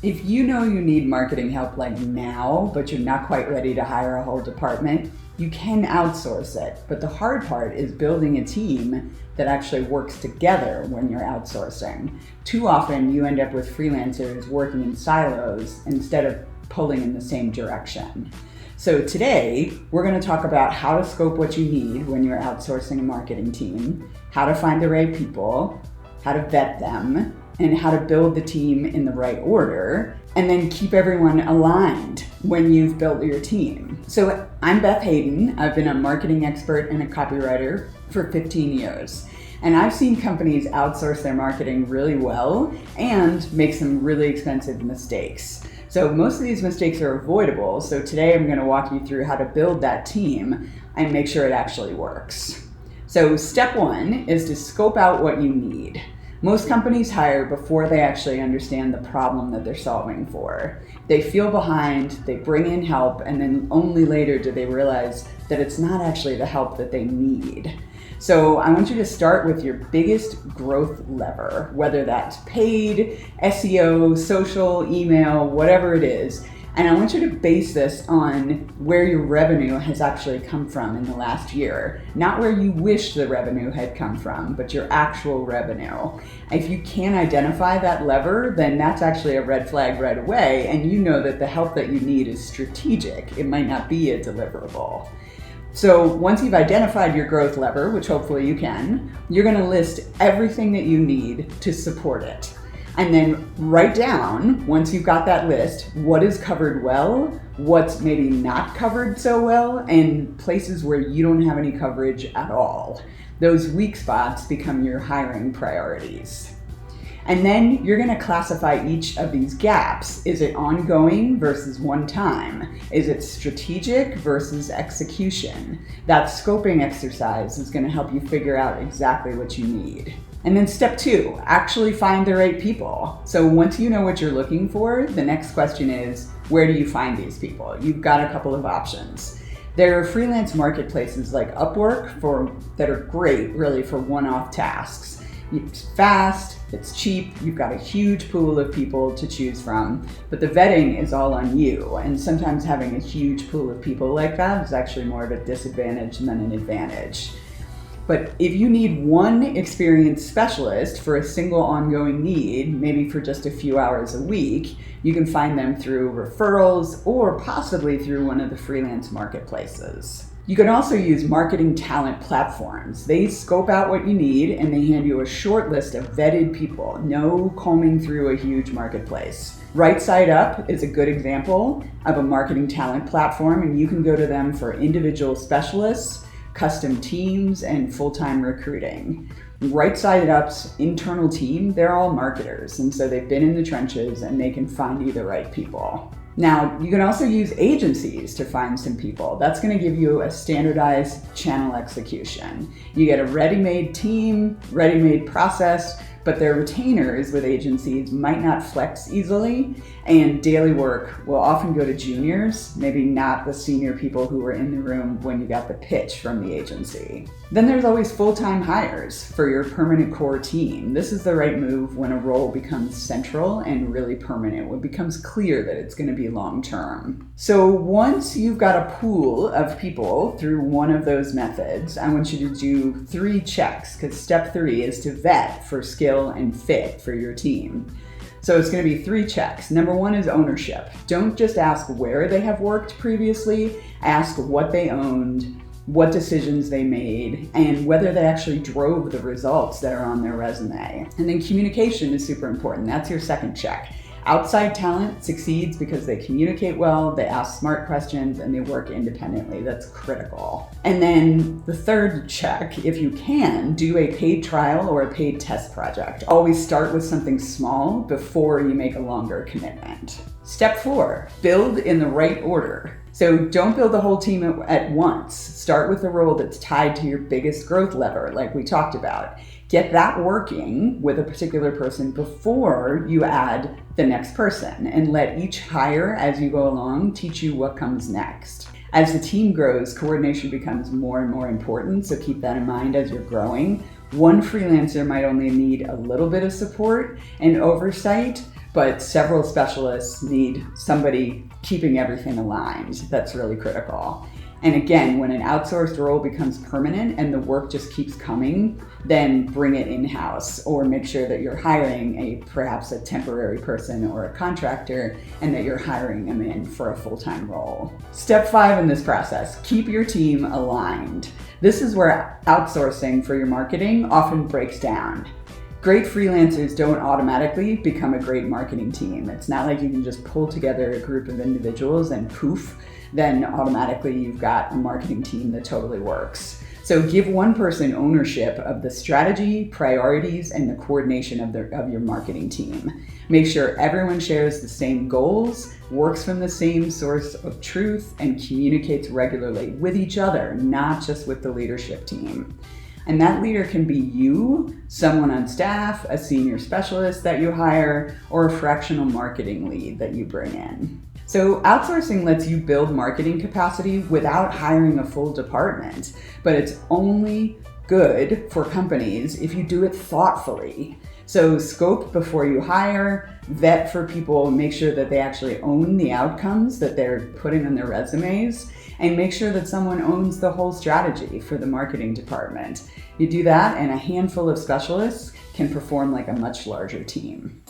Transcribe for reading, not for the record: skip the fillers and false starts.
If you know you need marketing help like now, but you're not quite ready to hire a whole department, you can outsource it. But the hard part is building a team that actually works together when you're outsourcing. Too often you end up with freelancers working in silos instead of pulling in the same direction. So today, we're going to talk about how to scope what you need when you're outsourcing a marketing team, how to find the right people, how to vet them, and how to build the team in the right order, and then keep everyone aligned when you've built your team. So I'm Beth Hayden. I've been a marketing expert and a copywriter for 15 years. And I've seen companies outsource their marketing really well and make some really expensive mistakes. So most of these mistakes are avoidable. So today I'm going to walk you through how to build that team and make sure it actually works. So step one is to scope out what you need. Most companies hire before they actually understand the problem that they're solving for. They feel behind, they bring in help, and then only later do they realize that it's not actually the help that they need. So I want you to start with your biggest growth lever, whether that's paid, SEO, social, email, whatever it is. And I want you to base this on where your revenue has actually come from in the last year. Not where you wish the revenue had come from, but your actual revenue. If you can't identify that lever, then that's actually a red flag right away, and you know that the help that you need is strategic. It might not be a deliverable. So once you've identified your growth lever, which hopefully you can, you're going to list everything that you need to support it. And then write down, once you've got that list, what is covered well, what's maybe not covered so well, and places where you don't have any coverage at all. Those weak spots become your hiring priorities. And then you're going to classify each of these gaps. Is it ongoing versus one time? Is it strategic versus execution? That scoping exercise is going to help you figure out exactly what you need. And then step two, actually find the right people. So once you know what you're looking for, the next question is, where do you find these people? You've got a couple of options. There are freelance marketplaces like Upwork that are great really for one-off tasks. It's fast, it's cheap, you've got a huge pool of people to choose from, but the vetting is all on you. And sometimes having a huge pool of people like that is actually more of a disadvantage than an advantage. But if you need one experienced specialist for a single ongoing need, maybe for just a few hours a week, you can find them through referrals or possibly through one of the freelance marketplaces. You can also use marketing talent platforms. They scope out what you need and they hand you a short list of vetted people, no combing through a huge marketplace. Right Side Up is a good example of a marketing talent platform, and you can go to them for individual specialists, custom teams, and full-time recruiting. Right Side Up's internal team, they're all marketers, and so they've been in the trenches and they can find you the right people. Now, you can also use agencies to find some people. That's going to give you a standardized channel execution. You get a ready-made team, ready-made process, but their retainers with agencies might not flex easily, and daily work will often go to juniors, maybe not the senior people who were in the room when you got the pitch from the agency. Then there's always full-time hires for your permanent core team. This is the right move when a role becomes central and really permanent, when it becomes clear that it's going to be long-term. So once you've got a pool of people through one of those methods, I want you to do 3 checks, because step 3 is to vet for skill and fit for your team. So it's going to be 3 checks. Number 1 is ownership. Don't just ask where they have worked previously, ask what they owned, what decisions they made, and whether they actually drove the results that are on their resume. And then communication is super important. That's your second check. Outside talent succeeds because they communicate well, they ask smart questions, and they work independently. That's critical. And then the third check, if you can, do a paid trial or a paid test project. Always start with something small before you make a longer commitment. Step 4, build in the right order. So don't build the whole team at once. Start with a role that's tied to your biggest growth lever, like we talked about. Get that working with a particular person before you add the next person, and let each hire as you go along teach you what comes next. As the team grows, coordination becomes more and more important, so keep that in mind as you're growing. One freelancer might only need a little bit of support and oversight, but several specialists need somebody keeping everything aligned. That's really critical. And again, when an outsourced role becomes permanent and the work just keeps coming, then bring it in-house, or make sure that you're hiring perhaps a temporary person or a contractor, and that you're hiring them in for a full-time role. Step 5 in this process, keep your team aligned. This is where outsourcing for your marketing often breaks down. Great freelancers don't automatically become a great marketing team. It's not like you can just pull together a group of individuals and poof, then automatically you've got a marketing team that totally works. So give one person ownership of the strategy, priorities, and the coordination of your marketing team. Make sure everyone shares the same goals, works from the same source of truth, and communicates regularly with each other, not just with the leadership team. And that leader can be you, someone on staff, a senior specialist that you hire, or a fractional marketing lead that you bring in. So outsourcing lets you build marketing capacity without hiring a full department, but it's only good for companies if you do it thoughtfully. So scope before you hire, vet for people, make sure that they actually own the outcomes that they're putting on their resumes, and make sure that someone owns the whole strategy for the marketing department. You do that and a handful of specialists can perform like a much larger team.